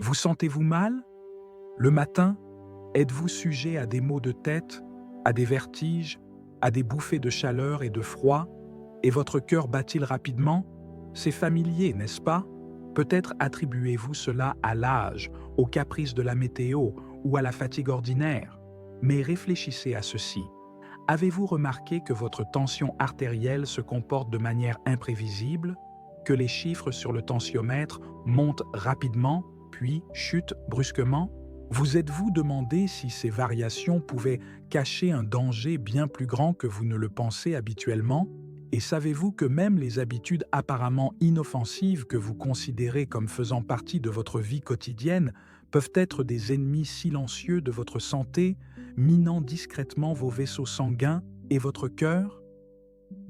Vous sentez-vous mal? Le matin, êtes-vous sujet à des maux de tête, à des vertiges, à des bouffées de chaleur et de froid, et votre cœur bat-il rapidement? C'est familier, n'est-ce pas? Peut-être attribuez-vous cela à l'âge, aux caprices de la météo ou à la fatigue ordinaire. Mais réfléchissez à ceci. Avez-vous remarqué que votre tension artérielle se comporte de manière imprévisible, que les chiffres sur le tensiomètre montent rapidement, puis chutent brusquement? Vous êtes-vous demandé si ces variations pouvaient cacher un danger bien plus grand que vous ne le pensez habituellement? Et savez-vous que même les habitudes apparemment inoffensives que vous considérez comme faisant partie de votre vie quotidienne peuvent être des ennemis silencieux de votre santé, minant discrètement vos vaisseaux sanguins et votre cœur?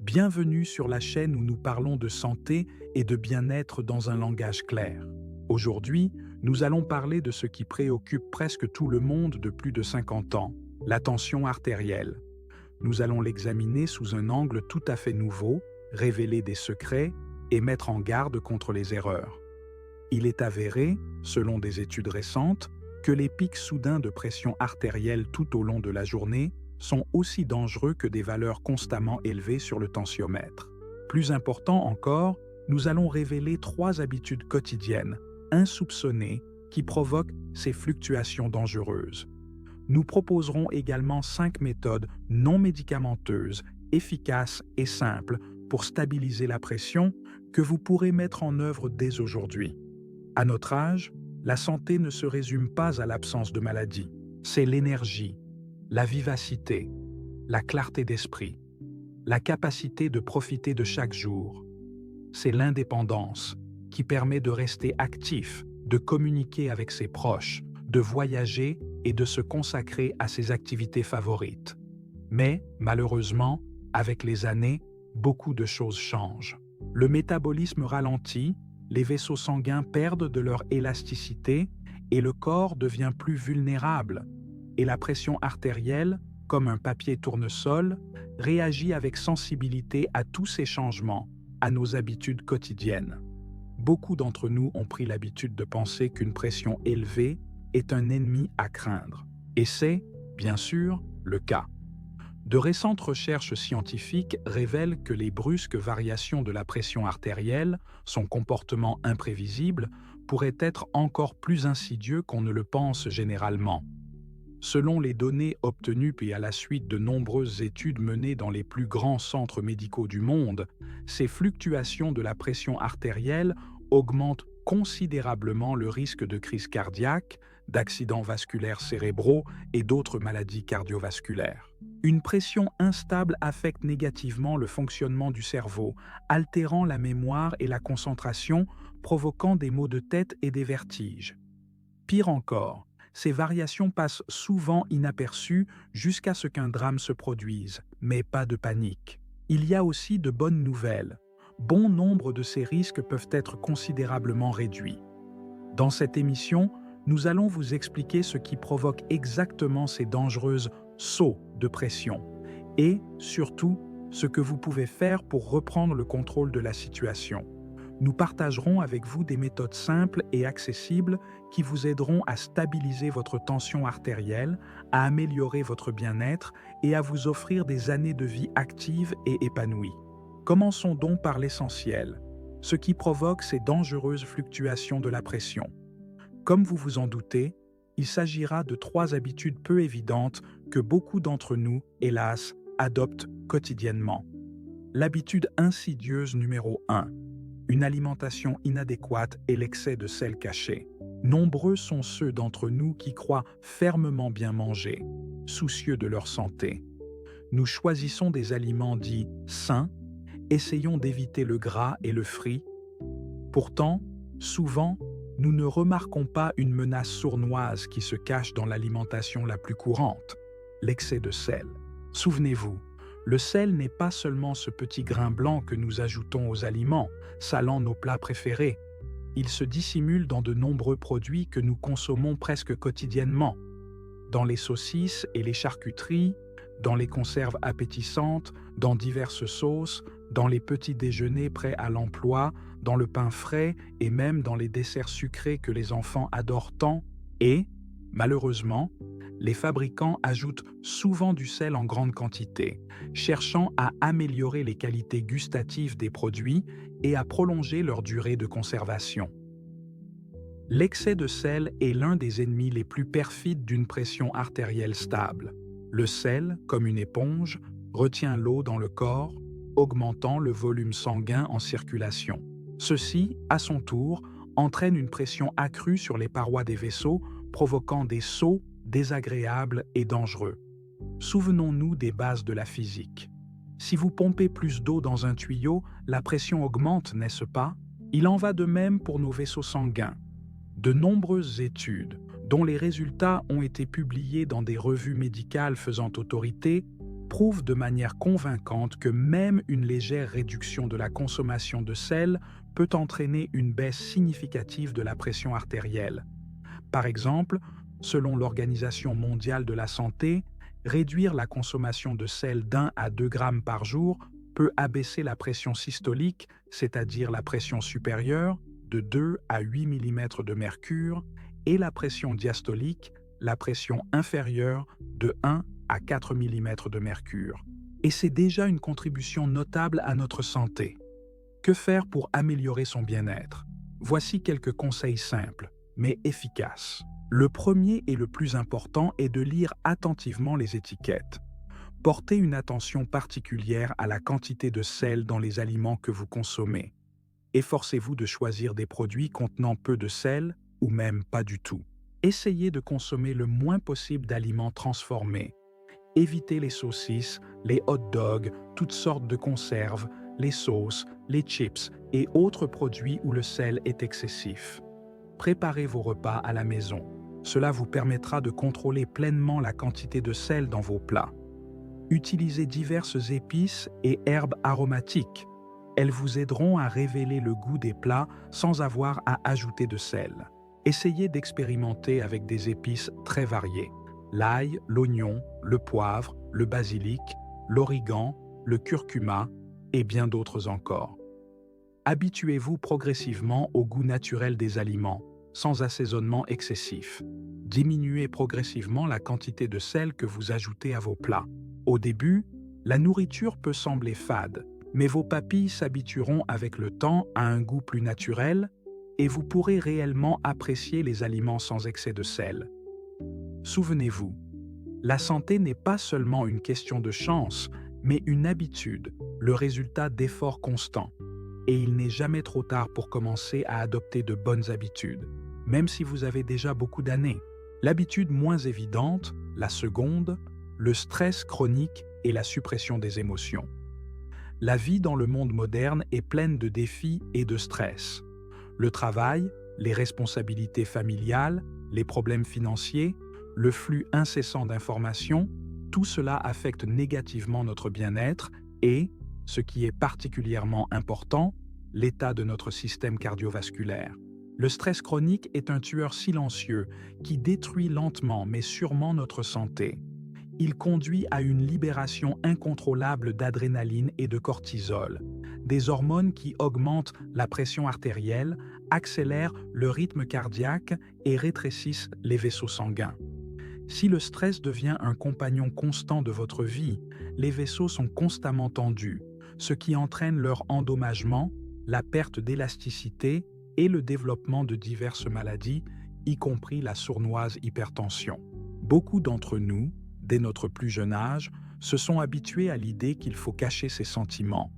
Bienvenue sur la chaîne où nous parlons de santé et de bien-être dans un langage clair. Aujourd'hui, nous allons parler de ce qui préoccupe presque tout le monde de plus de 50 ans, la tension artérielle. Nous allons l'examiner sous un angle tout à fait nouveau, révéler des secrets et mettre en garde contre les erreurs. Il est avéré, selon des études récentes, que les pics soudains de pression artérielle tout au long de la journée sont aussi dangereux que des valeurs constamment élevées sur le tensiomètre. Plus important encore, nous allons révéler 3 habitudes quotidiennes, insoupçonnées, qui provoquent ces fluctuations dangereuses. Nous proposerons également 5 méthodes non médicamenteuses, efficaces et simples pour stabiliser la pression que vous pourrez mettre en œuvre dès aujourd'hui. À notre âge, la santé ne se résume pas à l'absence de maladie. C'est l'énergie, la vivacité, la clarté d'esprit, la capacité de profiter de chaque jour. C'est l'indépendance qui permet de rester actif, de communiquer avec ses proches, de voyager et de se consacrer à ses activités favorites. Mais, malheureusement, avec les années, beaucoup de choses changent. Le métabolisme ralentit, les vaisseaux sanguins perdent de leur élasticité et le corps devient plus vulnérable. Et la pression artérielle, comme un papier tournesol, réagit avec sensibilité à tous ces changements, à nos habitudes quotidiennes. Beaucoup d'entre nous ont pris l'habitude de penser qu'une pression élevée est un ennemi à craindre. Et c'est, bien sûr, le cas. De récentes recherches scientifiques révèlent que les brusques variations de la pression artérielle, son comportement imprévisible, pourraient être encore plus insidieux qu'on ne le pense généralement. Selon les données obtenues puis à la suite de nombreuses études menées dans les plus grands centres médicaux du monde, ces fluctuations de la pression artérielle augmentent considérablement le risque de crise cardiaque, d'accidents vasculaires cérébraux et d'autres maladies cardiovasculaires. Une pression instable affecte négativement le fonctionnement du cerveau, altérant la mémoire et la concentration, provoquant des maux de tête et des vertiges. Pire encore, ces variations passent souvent inaperçues jusqu'à ce qu'un drame se produise, mais pas de panique. Il y a aussi de bonnes nouvelles. Bon nombre de ces risques peuvent être considérablement réduits. Dans cette émission, nous allons vous expliquer ce qui provoque exactement ces dangereuses sauts de pression et, surtout, ce que vous pouvez faire pour reprendre le contrôle de la situation. Nous partagerons avec vous des méthodes simples et accessibles qui vous aideront à stabiliser votre tension artérielle, à améliorer votre bien-être et à vous offrir des années de vie actives et épanouies. Commençons donc par l'essentiel, ce qui provoque ces dangereuses fluctuations de la pression. Comme vous vous en doutez, il s'agira de 3 habitudes peu évidentes que beaucoup d'entre nous, hélas, adoptent quotidiennement. L'habitude insidieuse numéro 1. Une alimentation inadéquate et l'excès de sel caché. Nombreux sont ceux d'entre nous qui croient fermement bien manger, soucieux de leur santé. Nous choisissons des aliments dits sains, essayons d'éviter le gras et le frit. Pourtant, souvent, nous ne remarquons pas une menace sournoise qui se cache dans l'alimentation la plus courante, l'excès de sel. Souvenez-vous, le sel n'est pas seulement ce petit grain blanc que nous ajoutons aux aliments, salant nos plats préférés. Il se dissimule dans de nombreux produits que nous consommons presque quotidiennement. Dans les saucisses et les charcuteries, dans les conserves appétissantes, dans diverses sauces, dans les petits déjeuners prêts à l'emploi, dans le pain frais et même dans les desserts sucrés que les enfants adorent tant. Et, malheureusement, les fabricants ajoutent souvent du sel en grande quantité, cherchant à améliorer les qualités gustatives des produits et à prolonger leur durée de conservation. L'excès de sel est l'un des ennemis les plus perfides d'une pression artérielle stable. Le sel, comme une éponge, retient l'eau dans le corps, augmentant le volume sanguin en circulation. Ceci, à son tour, entraîne une pression accrue sur les parois des vaisseaux, provoquant des sauts désagréables et dangereux. Souvenons-nous des bases de la physique. Si vous pompez plus d'eau dans un tuyau, la pression augmente, n'est-ce pas? Il en va de même pour nos vaisseaux sanguins. De nombreuses études, dont les résultats ont été publiés dans des revues médicales faisant autorité, prouvent de manière convaincante que même une légère réduction de la consommation de sel peut entraîner une baisse significative de la pression artérielle. Par exemple, selon l'Organisation mondiale de la santé, réduire la consommation de sel d'1 à 2 grammes par jour peut abaisser la pression systolique, c'est-à-dire la pression supérieure, de 2 à 8 mm de mercure, et la pression diastolique, la pression inférieure, de 1 à 4 mm de mercure. Et c'est déjà une contribution notable à notre santé. Que faire pour améliorer son bien-être? Voici quelques conseils simples, mais efficaces. Le premier et le plus important est de lire attentivement les étiquettes. Portez une attention particulière à la quantité de sel dans les aliments que vous consommez. Efforcez-vous de choisir des produits contenant peu de sel ou même pas du tout. Essayez de consommer le moins possible d'aliments transformés. Évitez les saucisses, les hot dogs, toutes sortes de conserves, les sauces, les chips et autres produits où le sel est excessif. Préparez vos repas à la maison. Cela vous permettra de contrôler pleinement la quantité de sel dans vos plats. Utilisez diverses épices et herbes aromatiques. Elles vous aideront à révéler le goût des plats sans avoir à ajouter de sel. Essayez d'expérimenter avec des épices très variées. L'ail, l'oignon, le poivre, le basilic, l'origan, le curcuma et bien d'autres encore. Habituez-vous progressivement au goût naturel des aliments, sans assaisonnement excessif. Diminuez progressivement la quantité de sel que vous ajoutez à vos plats. Au début, la nourriture peut sembler fade, mais vos papilles s'habitueront avec le temps à un goût plus naturel et vous pourrez réellement apprécier les aliments sans excès de sel. Souvenez-vous, la santé n'est pas seulement une question de chance, mais une habitude, le résultat d'efforts constants. Et il n'est jamais trop tard pour commencer à adopter de bonnes habitudes, même si vous avez déjà beaucoup d'années. L'habitude moins évidente, la seconde, le stress chronique et la suppression des émotions. La vie dans le monde moderne est pleine de défis et de stress. Le travail, les responsabilités familiales, les problèmes financiers, le flux incessant d'informations, tout cela affecte négativement notre bien-être et, ce qui est particulièrement important, l'état de notre système cardiovasculaire. Le stress chronique est un tueur silencieux qui détruit lentement mais sûrement notre santé. Il conduit à une libération incontrôlable d'adrénaline et de cortisol, des hormones qui augmentent la pression artérielle, accélèrent le rythme cardiaque et rétrécissent les vaisseaux sanguins. Si le stress devient un compagnon constant de votre vie, les vaisseaux sont constamment tendus, ce qui entraîne leur endommagement, la perte d'élasticité et le développement de diverses maladies, y compris la sournoise hypertension. Beaucoup d'entre nous, dès notre plus jeune âge, se sont habitués à l'idée qu'il faut cacher ses sentiments,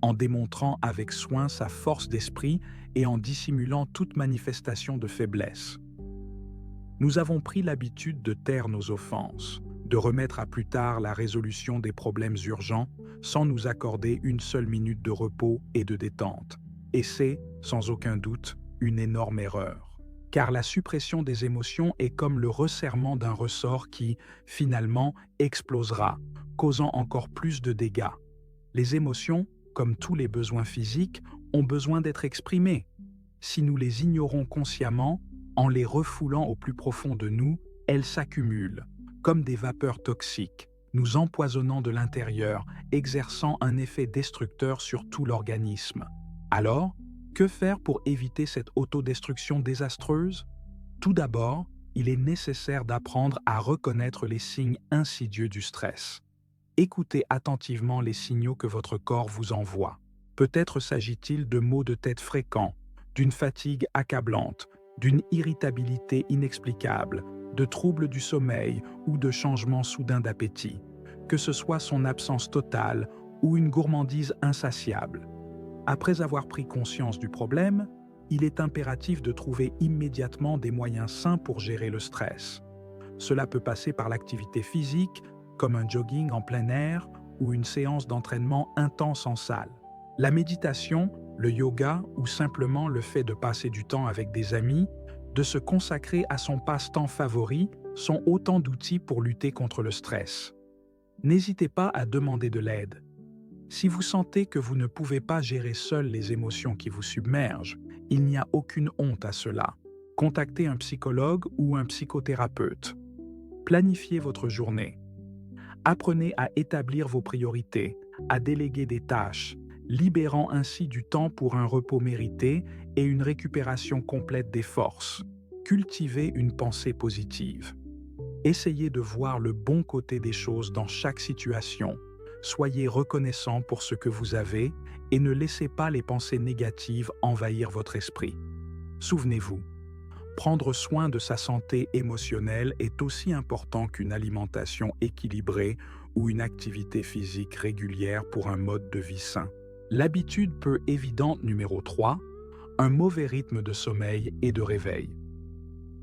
en démontrant avec soin sa force d'esprit et en dissimulant toute manifestation de faiblesse. Nous avons pris l'habitude de taire nos offenses, de remettre à plus tard la résolution des problèmes urgents sans nous accorder une seule minute de repos et de détente. Et c'est, sans aucun doute, une énorme erreur. Car la suppression des émotions est comme le resserrement d'un ressort qui, finalement, explosera, causant encore plus de dégâts. Les émotions, comme tous les besoins physiques, ont besoin d'être exprimés. Si nous les ignorons consciemment, en les refoulant au plus profond de nous, elles s'accumulent, comme des vapeurs toxiques, nous empoisonnant de l'intérieur, exerçant un effet destructeur sur tout l'organisme. Alors, que faire pour éviter cette autodestruction désastreuse? Tout d'abord, il est nécessaire d'apprendre à reconnaître les signes insidieux du stress. Écoutez attentivement les signaux que votre corps vous envoie. Peut-être s'agit-il de maux de tête fréquents, d'une fatigue accablante, d'une irritabilité inexplicable, de troubles du sommeil ou de changements soudains d'appétit, que ce soit son absence totale ou une gourmandise insatiable. Après avoir pris conscience du problème, il est impératif de trouver immédiatement des moyens sains pour gérer le stress. Cela peut passer par l'activité physique, comme un jogging en plein air ou une séance d'entraînement intense en salle. La méditation, le yoga ou simplement le fait de passer du temps avec des amis, de se consacrer à son passe-temps favori sont autant d'outils pour lutter contre le stress. N'hésitez pas à demander de l'aide. Si vous sentez que vous ne pouvez pas gérer seul les émotions qui vous submergent, il n'y a aucune honte à cela. Contactez un psychologue ou un psychothérapeute. Planifiez votre journée. Apprenez à établir vos priorités, à déléguer des tâches, libérant ainsi du temps pour un repos mérité et une récupération complète des forces. Cultivez une pensée positive. Essayez de voir le bon côté des choses dans chaque situation. Soyez reconnaissant pour ce que vous avez et ne laissez pas les pensées négatives envahir votre esprit. Souvenez-vous, prendre soin de sa santé émotionnelle est aussi important qu'une alimentation équilibrée ou une activité physique régulière pour un mode de vie sain. L'habitude peu évidente numéro 3, un mauvais rythme de sommeil et de réveil.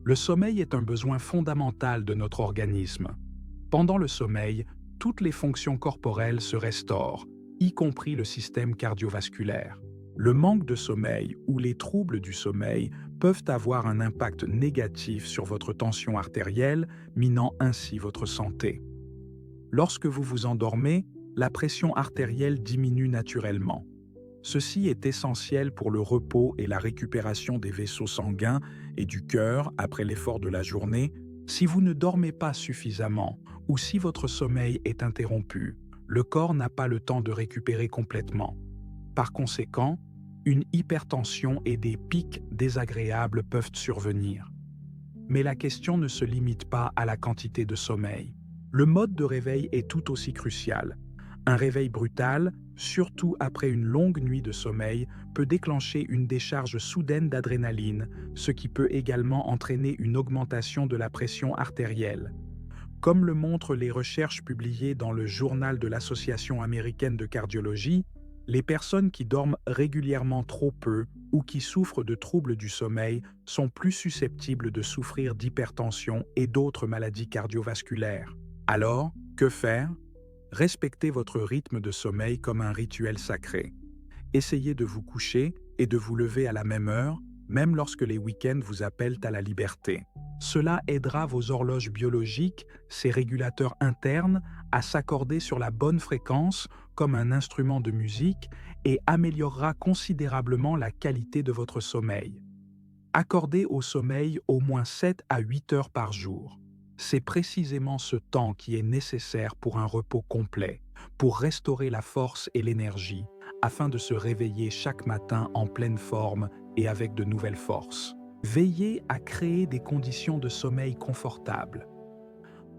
Le sommeil est un besoin fondamental de notre organisme. Pendant le sommeil, toutes les fonctions corporelles se restaurent, y compris le système cardiovasculaire. Le manque de sommeil ou les troubles du sommeil peuvent avoir un impact négatif sur votre tension artérielle, minant ainsi votre santé. Lorsque vous vous endormez, la pression artérielle diminue naturellement. Ceci est essentiel pour le repos et la récupération des vaisseaux sanguins et du cœur après l'effort de la journée. Si vous ne dormez pas suffisamment ou si votre sommeil est interrompu, le corps n'a pas le temps de récupérer complètement. Par conséquent, une hypertension et des pics désagréables peuvent survenir. Mais la question ne se limite pas à la quantité de sommeil. Le mode de réveil est tout aussi crucial. Un réveil brutal, surtout après une longue nuit de sommeil, peut déclencher une décharge soudaine d'adrénaline, ce qui peut également entraîner une augmentation de la pression artérielle. Comme le montrent les recherches publiées dans le Journal de l'Association américaine de cardiologie, les personnes qui dorment régulièrement trop peu ou qui souffrent de troubles du sommeil sont plus susceptibles de souffrir d'hypertension et d'autres maladies cardiovasculaires. Alors, que faire? Respectez votre rythme de sommeil comme un rituel sacré. Essayez de vous coucher et de vous lever à la même heure, même lorsque les week-ends vous appellent à la liberté. Cela aidera vos horloges biologiques, ces régulateurs internes, à s'accorder sur la bonne fréquence comme un instrument de musique et améliorera considérablement la qualité de votre sommeil. Accordez au sommeil au moins 7 à 8 heures par jour. C'est précisément ce temps qui est nécessaire pour un repos complet, pour restaurer la force et l'énergie, afin de se réveiller chaque matin en pleine forme et avec de nouvelles forces. Veillez à créer des conditions de sommeil confortables.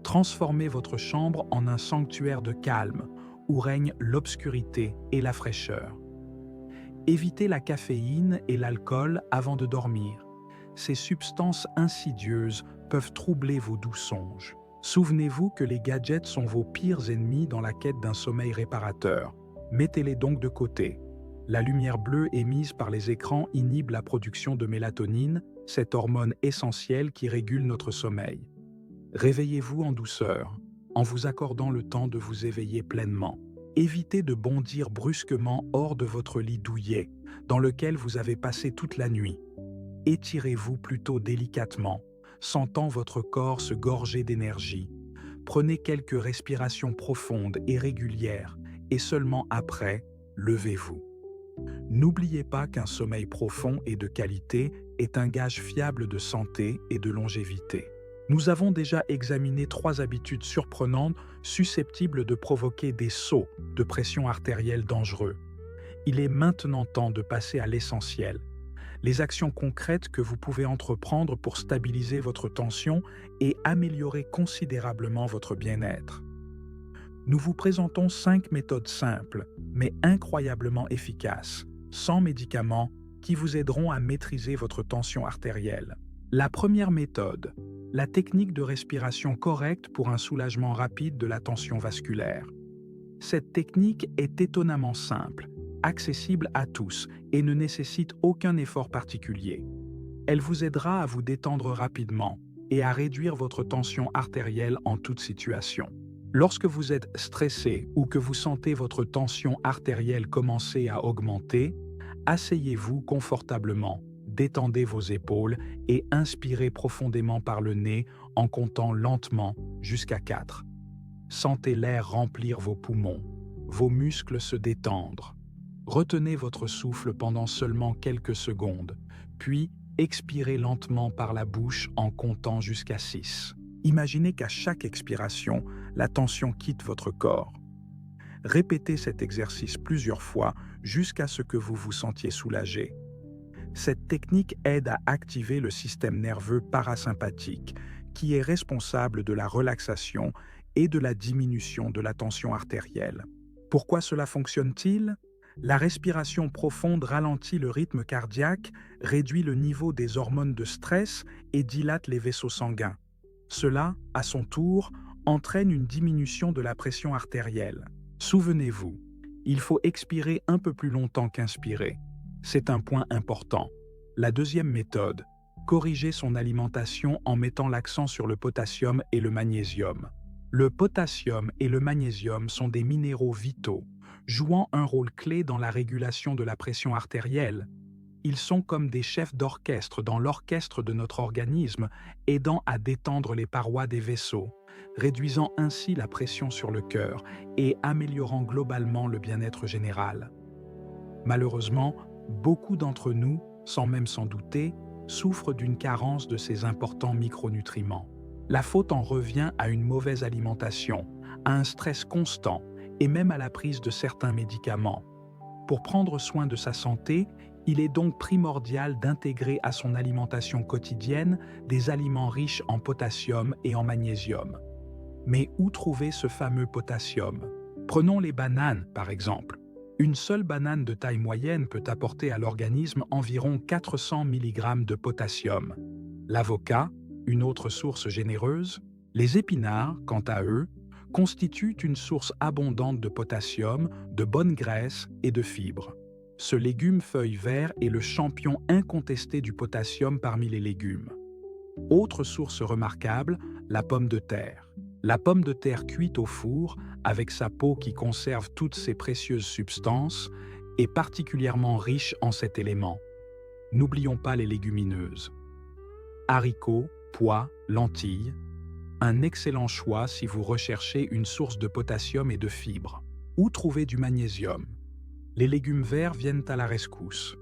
Transformez votre chambre en un sanctuaire de calme, où règne l'obscurité et la fraîcheur. Évitez la caféine et l'alcool avant de dormir. Ces substances insidieuses peuvent troubler vos doux songes. Souvenez-vous que les gadgets sont vos pires ennemis dans la quête d'un sommeil réparateur. Mettez-les donc de côté. La lumière bleue émise par les écrans inhibe la production de mélatonine, cette hormone essentielle qui régule notre sommeil. Réveillez-vous en douceur, en vous accordant le temps de vous éveiller pleinement. Évitez de bondir brusquement hors de votre lit douillet, dans lequel vous avez passé toute la nuit. Étirez-vous plutôt délicatement, sentant votre corps se gorger d'énergie. Prenez quelques respirations profondes et régulières, et seulement après, levez-vous. N'oubliez pas qu'un sommeil profond et de qualité est un gage fiable de santé et de longévité. Nous avons déjà examiné 3 habitudes surprenantes susceptibles de provoquer des sauts de pression artérielle dangereux. Il est maintenant temps de passer à l'essentiel, les actions concrètes que vous pouvez entreprendre pour stabiliser votre tension et améliorer considérablement votre bien-être. Nous vous présentons 5 méthodes simples, mais incroyablement efficaces, sans médicaments, qui vous aideront à maîtriser votre tension artérielle. La première méthode, la technique de respiration correcte pour un soulagement rapide de la tension vasculaire. Cette technique est étonnamment simple, accessible à tous et ne nécessite aucun effort particulier. Elle vous aidera à vous détendre rapidement et à réduire votre tension artérielle en toute situation. Lorsque vous êtes stressé ou que vous sentez votre tension artérielle commencer à augmenter, asseyez-vous confortablement, détendez vos épaules et inspirez profondément par le nez en comptant lentement jusqu'à 4. Sentez l'air remplir vos poumons, vos muscles se détendre. Retenez votre souffle pendant seulement quelques secondes, puis expirez lentement par la bouche en comptant jusqu'à 6. Imaginez qu'à chaque expiration, la tension quitte votre corps. Répétez cet exercice plusieurs fois jusqu'à ce que vous vous sentiez soulagé. Cette technique aide à activer le système nerveux parasympathique, qui est responsable de la relaxation et de la diminution de la tension artérielle. Pourquoi cela fonctionne-t-il ? La respiration profonde ralentit le rythme cardiaque, réduit le niveau des hormones de stress et dilate les vaisseaux sanguins. Cela, à son tour, entraîne une diminution de la pression artérielle. Souvenez-vous, il faut expirer un peu plus longtemps qu'inspirer. C'est un point important. La deuxième méthode, corriger son alimentation en mettant l'accent sur le potassium et le magnésium. Le potassium et le magnésium sont des minéraux vitaux, jouant un rôle clé dans la régulation de la pression artérielle. Ils sont comme des chefs d'orchestre dans l'orchestre de notre organisme, aidant à détendre les parois des vaisseaux, réduisant ainsi la pression sur le cœur et améliorant globalement le bien-être général. Malheureusement, beaucoup d'entre nous, sans même s'en douter, souffrent d'une carence de ces importants micronutriments. La faute en revient à une mauvaise alimentation, à un stress constant et même à la prise de certains médicaments. Pour prendre soin de sa santé, il est donc primordial d'intégrer à son alimentation quotidienne des aliments riches en potassium et en magnésium. Mais où trouver ce fameux potassium ? Prenons les bananes, par exemple. Une seule banane de taille moyenne peut apporter à l'organisme environ 400 mg de potassium. L'avocat, une autre source généreuse, les épinards, quant à eux, constituent une source abondante de potassium, de bonnes graisses et de fibres. Ce légume feuille vert est le champion incontesté du potassium parmi les légumes. Autre source remarquable, la pomme de terre. La pomme de terre cuite au four, avec sa peau qui conserve toutes ses précieuses substances, est particulièrement riche en cet élément. N'oublions pas les légumineuses. Haricots, pois, lentilles, un excellent choix si vous recherchez une source de potassium et de fibres. Où trouver du magnésium ? Les légumes verts viennent à la rescousse.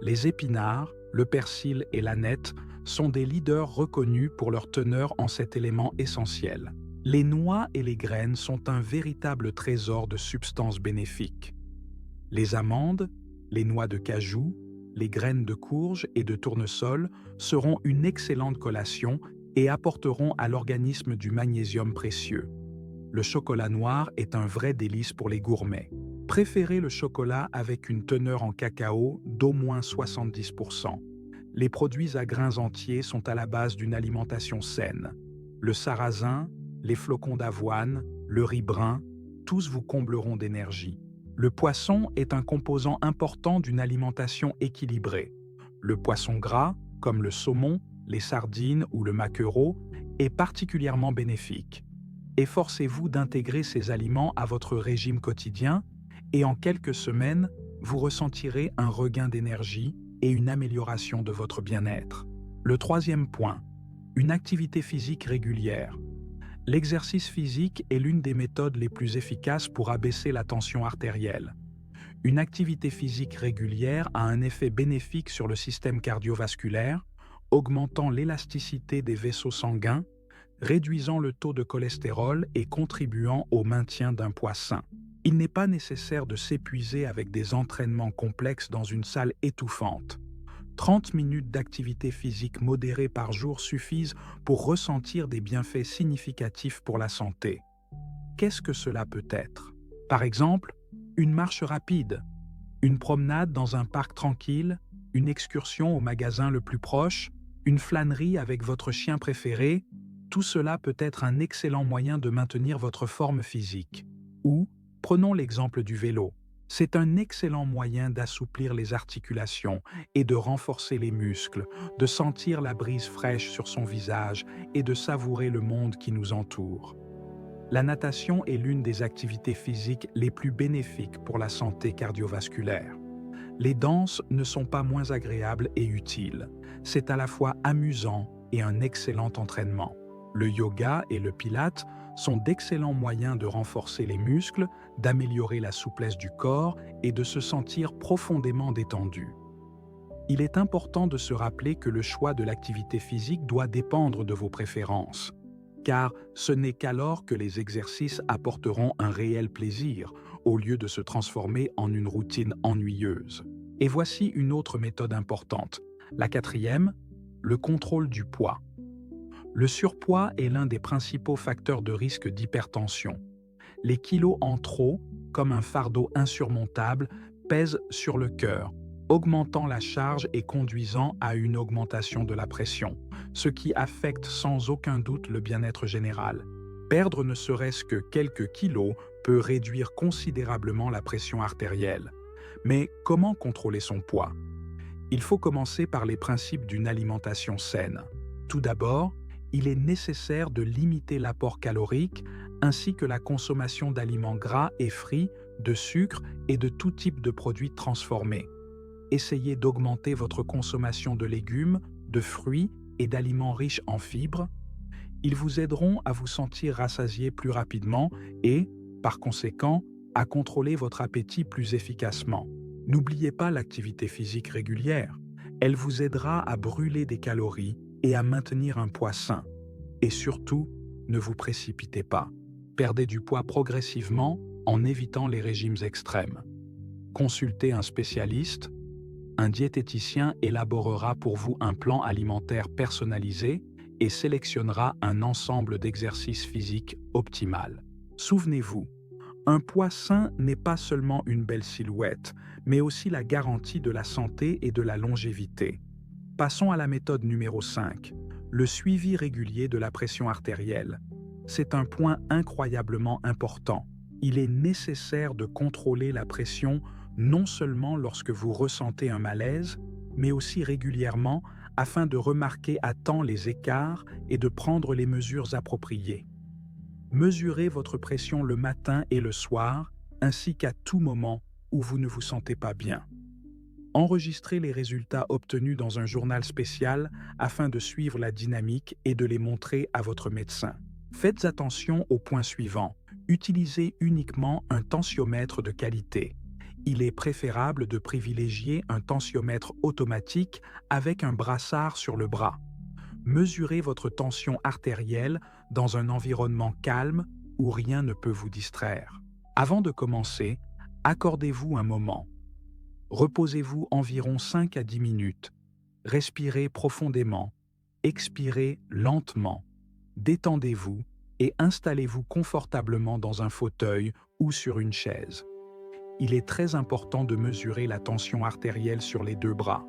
Les épinards, le persil et l'aneth sont des leaders reconnus pour leur teneur en cet élément essentiel. Les noix et les graines sont un véritable trésor de substances bénéfiques. Les amandes, les noix de cajou, les graines de courge et de tournesol seront une excellente collation et apporteront à l'organisme du magnésium précieux. Le chocolat noir est un vrai délice pour les gourmets. Préférez le chocolat avec une teneur en cacao d'au moins 70%. Les produits à grains entiers sont à la base d'une alimentation saine. Le sarrasin, les flocons d'avoine, le riz brun, tous vous combleront d'énergie. Le poisson est un composant important d'une alimentation équilibrée. Le poisson gras, comme le saumon, les sardines ou le maquereau, est particulièrement bénéfique. Efforcez-vous d'intégrer ces aliments à votre régime quotidien et en quelques semaines, vous ressentirez un regain d'énergie et une amélioration de votre bien-être. Le troisième point, une activité physique régulière. L'exercice physique est l'une des méthodes les plus efficaces pour abaisser la tension artérielle. Une activité physique régulière a un effet bénéfique sur le système cardiovasculaire, augmentant l'élasticité des vaisseaux sanguins, réduisant le taux de cholestérol et contribuant au maintien d'un poids sain. Il n'est pas nécessaire de s'épuiser avec des entraînements complexes dans une salle étouffante. 30 minutes d'activité physique modérée par jour suffisent pour ressentir des bienfaits significatifs pour la santé. Qu'est-ce que cela peut être? Par exemple, une marche rapide, une promenade dans un parc tranquille, une excursion au magasin le plus proche, une flânerie avec votre chien préféré, tout cela peut être un excellent moyen de maintenir votre forme physique. Ou, prenons l'exemple du vélo. C'est un excellent moyen d'assouplir les articulations et de renforcer les muscles, de sentir la brise fraîche sur son visage et de savourer le monde qui nous entoure. La natation est l'une des activités physiques les plus bénéfiques pour la santé cardiovasculaire. Les danses ne sont pas moins agréables et utiles. C'est à la fois amusant et un excellent entraînement. Le yoga et le pilate sont d'excellents moyens de renforcer les muscles, d'améliorer la souplesse du corps et de se sentir profondément détendu. Il est important de se rappeler que le choix de l'activité physique doit dépendre de vos préférences, car ce n'est qu'alors que les exercices apporteront un réel plaisir, au lieu de se transformer en une routine ennuyeuse. Et voici une autre méthode importante. La quatrième, le contrôle du poids. Le surpoids est l'un des principaux facteurs de risque d'hypertension. Les kilos en trop, comme un fardeau insurmontable, pèsent sur le cœur, augmentant la charge et conduisant à une augmentation de la pression, ce qui affecte sans aucun doute le bien-être général. Perdre ne serait-ce que quelques kilos peut réduire considérablement la pression artérielle. Mais comment contrôler son poids? Il faut commencer par les principes d'une alimentation saine. Tout d'abord, il est nécessaire de limiter l'apport calorique ainsi que la consommation d'aliments gras et frits, de sucre et de tout type de produits transformés. Essayez d'augmenter votre consommation de légumes, de fruits et d'aliments riches en fibres. Ils vous aideront à vous sentir rassasié plus rapidement et, par conséquent, à contrôler votre appétit plus efficacement. N'oubliez pas l'activité physique régulière. Elle vous aidera à brûler des calories et à maintenir un poids sain. Et surtout, ne vous précipitez pas. Perdez du poids progressivement en évitant les régimes extrêmes. Consultez un spécialiste. Un diététicien élaborera pour vous un plan alimentaire personnalisé et sélectionnera un ensemble d'exercices physiques optimal. Souvenez-vous, un poids sain n'est pas seulement une belle silhouette, mais aussi la garantie de la santé et de la longévité. Passons à la méthode numéro 5, le suivi régulier de la pression artérielle. C'est un point incroyablement important. Il est nécessaire de contrôler la pression non seulement lorsque vous ressentez un malaise, mais aussi régulièrement afin de remarquer à temps les écarts et de prendre les mesures appropriées. Mesurez votre pression le matin et le soir, ainsi qu'à tout moment où vous ne vous sentez pas bien. Enregistrez les résultats obtenus dans un journal spécial afin de suivre la dynamique et de les montrer à votre médecin. Faites attention au point suivant. Utilisez uniquement un tensiomètre de qualité. Il est préférable de privilégier un tensiomètre automatique avec un brassard sur le bras. Mesurez votre tension artérielle dans un environnement calme où rien ne peut vous distraire. Avant de commencer, accordez-vous un moment. Reposez-vous environ 5 à 10 minutes. Respirez profondément. Expirez lentement. Détendez-vous et installez-vous confortablement dans un fauteuil ou sur une chaise. Il est très important de mesurer la tension artérielle sur les deux bras.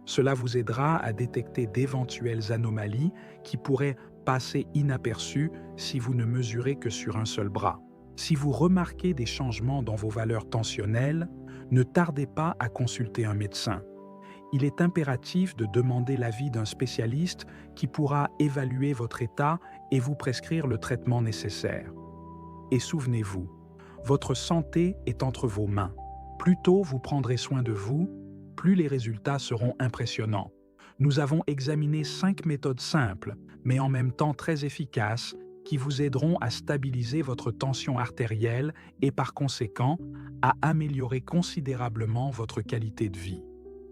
Cela vous aidera à détecter d'éventuelles anomalies qui pourraient passer inaperçues si vous ne mesurez que sur un seul bras. Si vous remarquez des changements dans vos valeurs tensionnelles, ne tardez pas à consulter un médecin. Il est impératif de demander l'avis d'un spécialiste qui pourra évaluer votre état et vous prescrire le traitement nécessaire. Et souvenez-vous, votre santé est entre vos mains. Plus tôt vous prendrez soin de vous, plus les résultats seront impressionnants. Nous avons examiné 5 méthodes simples, mais en même temps très efficaces, qui vous aideront à stabiliser votre tension artérielle et par conséquent à améliorer considérablement votre qualité de vie.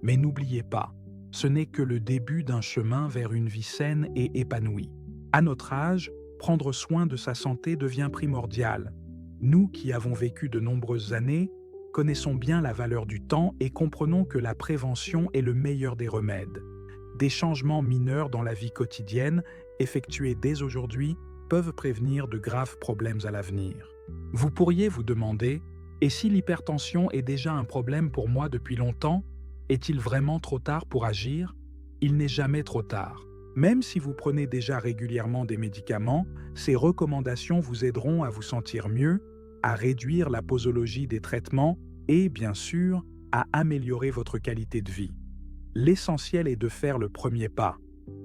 Mais n'oubliez pas, ce n'est que le début d'un chemin vers une vie saine et épanouie. À notre âge, prendre soin de sa santé devient primordial. Nous qui avons vécu de nombreuses années, connaissons bien la valeur du temps et comprenons que la prévention est le meilleur des remèdes. Des changements mineurs dans la vie quotidienne, effectués dès aujourd'hui, peuvent prévenir de graves problèmes à l'avenir. Vous pourriez vous demander, et si l'hypertension est déjà un problème pour moi depuis longtemps, est-il vraiment trop tard pour agir? Il n'est jamais trop tard. Même si vous prenez déjà régulièrement des médicaments, ces recommandations vous aideront à vous sentir mieux, à réduire la posologie des traitements et, bien sûr, à améliorer votre qualité de vie. L'essentiel est de faire le premier pas.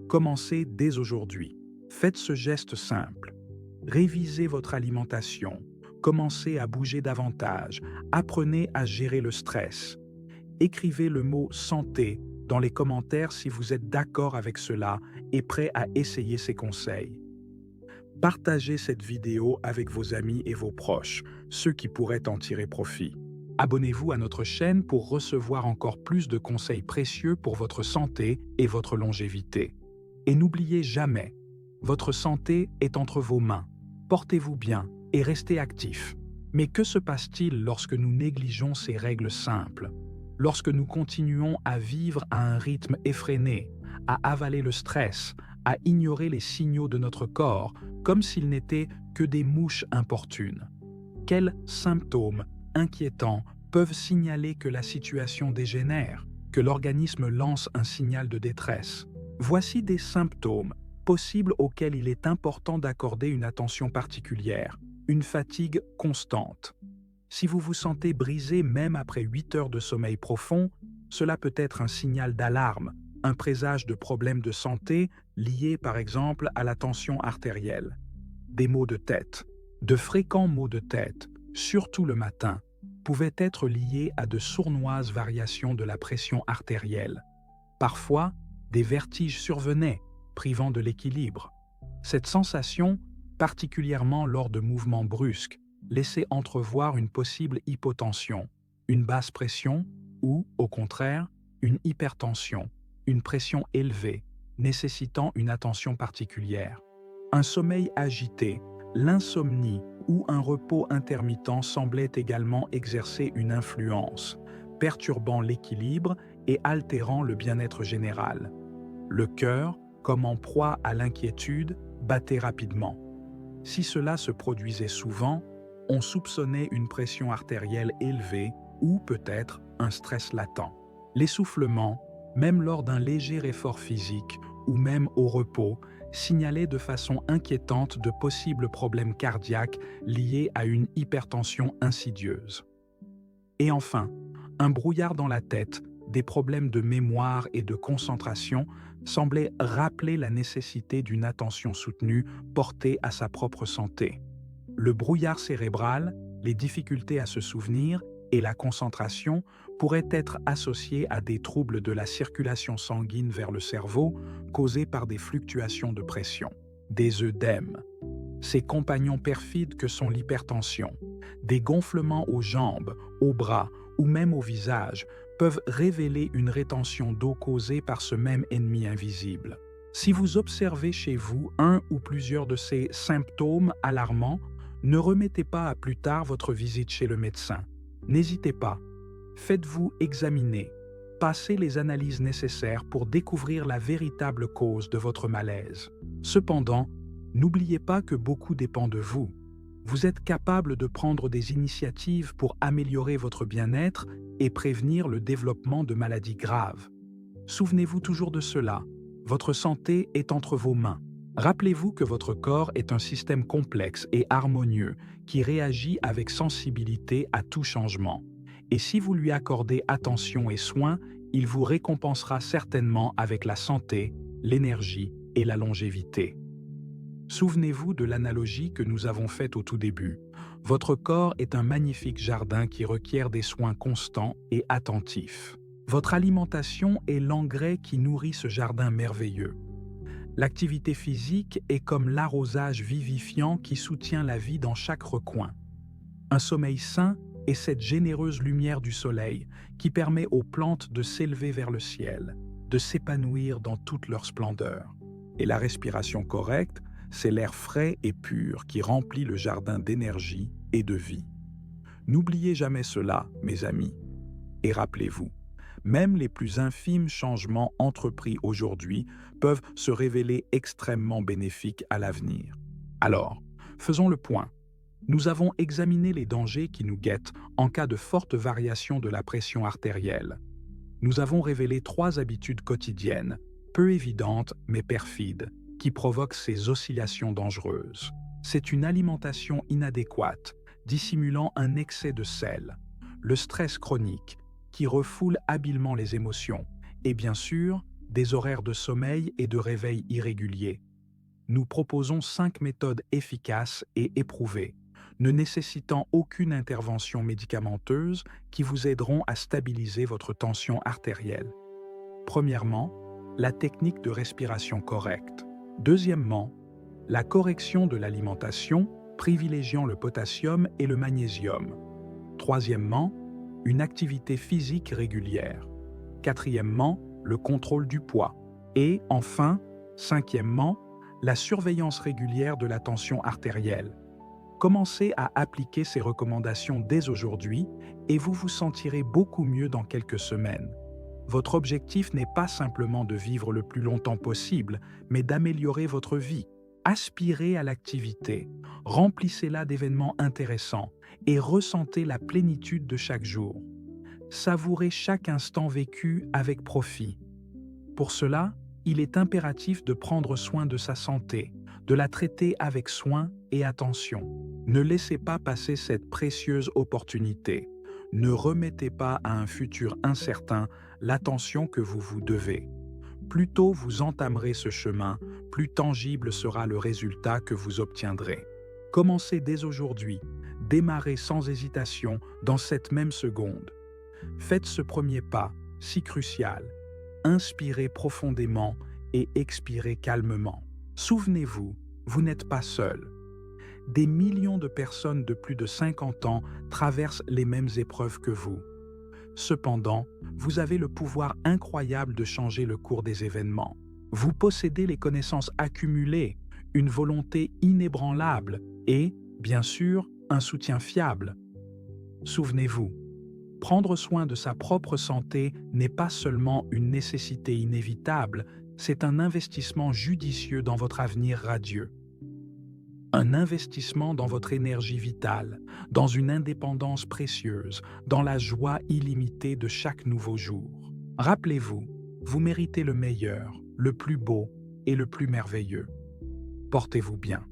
Commencez dès aujourd'hui. Faites ce geste simple. Révisez votre alimentation. Commencez à bouger davantage. Apprenez à gérer le stress. Écrivez le mot « santé » dans les commentaires si vous êtes d'accord avec cela et prêt à essayer ces conseils. Partagez cette vidéo avec vos amis et vos proches, ceux qui pourraient en tirer profit. Abonnez-vous à notre chaîne pour recevoir encore plus de conseils précieux pour votre santé et votre longévité. Et n'oubliez jamais, votre santé est entre vos mains. Portez-vous bien et restez actifs. Mais que se passe-t-il lorsque nous négligeons ces règles simples? Lorsque nous continuons à vivre à un rythme effréné, à avaler le stress, à ignorer les signaux de notre corps comme s'ils n'étaient que des mouches importunes. Quels symptômes inquiétants peuvent signaler que la situation dégénère, que l'organisme lance un signal de détresse? Voici des symptômes possibles auxquels il est important d'accorder une attention particulière. Une fatigue constante. Si vous vous sentez brisé même après 8 heures de sommeil profond, cela peut être un signal d'alarme, un présage de problèmes de santé liés par exemple à la tension artérielle. Des maux de tête. De fréquents maux de tête, surtout le matin, pouvaient être liés à de sournoises variations de la pression artérielle. Parfois, des vertiges survenaient, privant de l'équilibre. Cette sensation, particulièrement lors de mouvements brusques, laissait entrevoir une possible hypotension, une basse pression ou, au contraire, une hypertension, une pression élevée, nécessitant une attention particulière. Un sommeil agité, l'insomnie ou un repos intermittent semblaient également exercer une influence, perturbant l'équilibre et altérant le bien-être général. Le cœur, comme en proie à l'inquiétude, battait rapidement. Si cela se produisait souvent, on soupçonnait une pression artérielle élevée ou peut-être un stress latent. L'essoufflement, même lors d'un léger effort physique ou même au repos, signalait de façon inquiétante de possibles problèmes cardiaques liés à une hypertension insidieuse. Et enfin, un brouillard dans la tête, des problèmes de mémoire et de concentration semblaient rappeler la nécessité d'une attention soutenue portée à sa propre santé. Le brouillard cérébral, les difficultés à se souvenir et la concentration pourraient être associés à des troubles de la circulation sanguine vers le cerveau causés par des fluctuations de pression, des œdèmes. Ces compagnons perfides que sont l'hypertension, des gonflements aux jambes, aux bras ou même au visage peuvent révéler une rétention d'eau causée par ce même ennemi invisible. Si vous observez chez vous un ou plusieurs de ces symptômes alarmants, ne remettez pas à plus tard votre visite chez le médecin. N'hésitez pas. Faites-vous examiner. Passez les analyses nécessaires pour découvrir la véritable cause de votre malaise. Cependant, n'oubliez pas que beaucoup dépend de vous. Vous êtes capable de prendre des initiatives pour améliorer votre bien-être et prévenir le développement de maladies graves. Souvenez-vous toujours de cela. Votre santé est entre vos mains. Rappelez-vous que votre corps est un système complexe et harmonieux qui réagit avec sensibilité à tout changement. Et si vous lui accordez attention et soin, il vous récompensera certainement avec la santé, l'énergie et la longévité. Souvenez-vous de l'analogie que nous avons faite au tout début. Votre corps est un magnifique jardin qui requiert des soins constants et attentifs. Votre alimentation est l'engrais qui nourrit ce jardin merveilleux. L'activité physique est comme l'arrosage vivifiant qui soutient la vie dans chaque recoin. Un sommeil sain est cette généreuse lumière du soleil qui permet aux plantes de s'élever vers le ciel, de s'épanouir dans toute leur splendeur. Et la respiration correcte, c'est l'air frais et pur qui remplit le jardin d'énergie et de vie. N'oubliez jamais cela, mes amis. Et rappelez-vous, même les plus infimes changements entrepris aujourd'hui peuvent se révéler extrêmement bénéfiques à l'avenir. Alors, faisons le point. Nous avons examiné les dangers qui nous guettent en cas de forte variation de la pression artérielle. Nous avons révélé 3 habitudes quotidiennes, peu évidentes mais perfides, qui provoquent ces oscillations dangereuses. C'est une alimentation inadéquate, dissimulant un excès de sel, le stress chronique, qui refoule habilement les émotions, et bien sûr, des horaires de sommeil et de réveil irréguliers. Nous proposons 5 méthodes efficaces et éprouvées, ne nécessitant aucune intervention médicamenteuse qui vous aideront à stabiliser votre tension artérielle. Premièrement, la technique de respiration correcte. Deuxièmement, la correction de l'alimentation, privilégiant le potassium et le magnésium. Troisièmement, une activité physique régulière. Quatrièmement, le contrôle du poids. Et enfin, cinquièmement, la surveillance régulière de la tension artérielle. Commencez à appliquer ces recommandations dès aujourd'hui et vous vous sentirez beaucoup mieux dans quelques semaines. Votre objectif n'est pas simplement de vivre le plus longtemps possible, mais d'améliorer votre vie. Aspirez à l'activité, remplissez-la d'événements intéressants et ressentez la plénitude de chaque jour. Savourez chaque instant vécu avec profit. Pour cela, il est impératif de prendre soin de sa santé, de la traiter avec soin et attention. Ne laissez pas passer cette précieuse opportunité. Ne remettez pas à un futur incertain l'attention que vous vous devez. Plus tôt vous entamerez ce chemin, plus tangible sera le résultat que vous obtiendrez. Commencez dès aujourd'hui, démarrez sans hésitation dans cette même seconde. Faites ce premier pas, si crucial. Inspirez profondément et expirez calmement. Souvenez-vous, vous n'êtes pas seul. Des millions de personnes de plus de 50 ans traversent les mêmes épreuves que vous. Cependant, vous avez le pouvoir incroyable de changer le cours des événements. Vous possédez les connaissances accumulées, une volonté inébranlable et, bien sûr, un soutien fiable. Souvenez-vous, prendre soin de sa propre santé n'est pas seulement une nécessité inévitable, c'est un investissement judicieux dans votre avenir radieux. Un investissement dans votre énergie vitale, dans une indépendance précieuse, dans la joie illimitée de chaque nouveau jour. Rappelez-vous, vous méritez le meilleur, le plus beau et le plus merveilleux. Portez-vous bien.